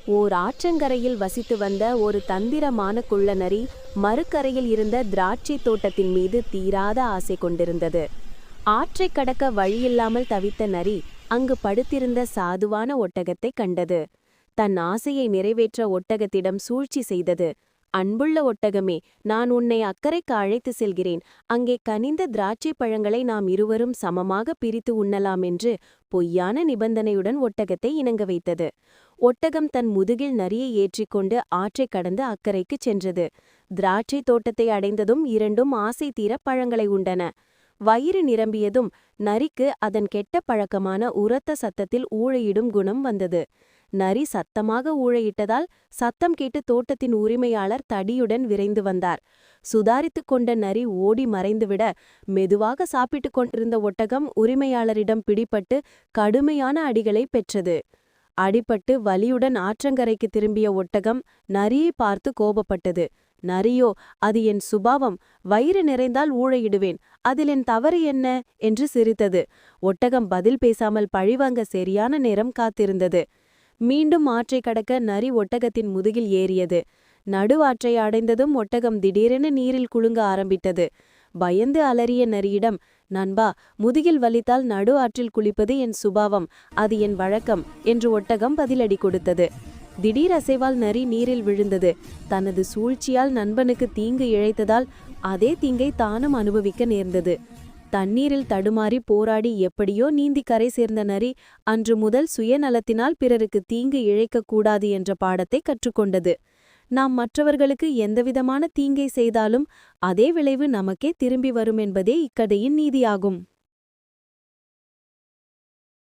ஓர் ஆற்றங்கரையில் வசித்து வந்த ஒரு தந்திரமான குள்ளநரி மறுகரையில் இருந்த திராட்சை தோட்டத்தின் மீது தீராத ஆசை கொண்டிருந்தது. ஆற்றைக் கடக்க வழியில்லாமல் தவித்த நரி அங்கு படுத்திருந்த சாதுவான ஒட்டகத்தை கண்டது. தன் ஆசையை நிறைவேற்ற ஒட்டகத்திடம் சூழ்ச்சி செய்தது. அன்புள்ள ஒட்டகமே, நான் உன்னை அக்கறைக்கு அழைத்து செல்கிறேன். அங்கே கனிந்த திராட்சை பழங்களை நாம் இருவரும் சமமாக பிரித்து உண்ணலாம் என்று பொய்யான நிபந்தனையுடன் ஒட்டகத்தை இணங்க வைத்தது. ஒட்டகம் தன் முதுகில் நரியை ஏற்றிக்கொண்டு ஆற்றைக் கடந்து அக்கறைக்கு சென்றது. திராட்சை தோட்டத்தை அடைந்ததும் இரண்டும் ஆசை தீர பழங்களை உண்டன. வயிறு நிரம்பியதும் நரிக்கு அதன் கெட்ட பழக்கமான உரத்த சத்தத்தில் ஊழையிடும் குணம் வந்தது. நரி சத்தமாக ஊழையிட்டதால் சத்தம் கேட்டு தோட்டத்தின் உரிமையாளர் தடியுடன் விரைந்து வந்தார். சுதாரித்து கொண்ட நரி ஓடி மறைந்துவிட மெதுவாக சாப்பிட்டு கொண்டிருந்த ஒட்டகம் உரிமையாளரிடம் பிடிபட்டு கடுமையான அடிகளை பெற்றது. அடிபட்டு வலியுடன் ஆற்றங்கரைக்கு திரும்பிய ஒட்டகம் நரியை பார்த்து கோபப்பட்டது. நரியோ, அது என் சுபாவம், வயிறு நிறைந்தால் ஊழையிடுவேன், அதில் என் தவறு என்ன என்று சிரித்தது. ஒட்டகம் பதில் பேசாமல் பழிவாங்க சரியான நேரம் காத்திருந்தது. மீண்டும் ஆற்றை கடக்க நரி ஒட்டகத்தின் முதுகில் ஏறியது. நடுவாற்றை அடைந்ததும் ஒட்டகம் திடீரென நீரில் குலுங்க ஆரம்பித்தது. பயந்து அலறிய நரியிடம், நண்பா, முதுகில் வலித்தால் நடு ஆற்றில் குளிப்பது என் சுபாவம், அது என் வழக்கம் என்று ஒட்டகம் பதிலடி கொடுத்தது. திடீர் அசைவால் நரி நீரில் விழுந்தது. தனது சூழ்ச்சியால் நண்பனுக்கு தீங்கு இழைத்ததால் அதே தீங்கை தானும் அனுபவிக்க நேர்ந்தது. தண்ணீரில் தடுமாறி போராடி எப்படியோ நீந்தி கரை சேர்ந்த நரி அன்று முதல் சுயநலத்தினால் பிறருக்கு தீங்கு இழைக்கக்கூடாது என்ற பாடத்தை கற்றுக்கொண்டது. நாம் மற்றவர்களுக்கு எந்தவிதமான தீங்கை செய்தாலும் அதே விளைவு நமக்கே திரும்பி வரும் என்பதே இக்கதையின் நீதியாகும்.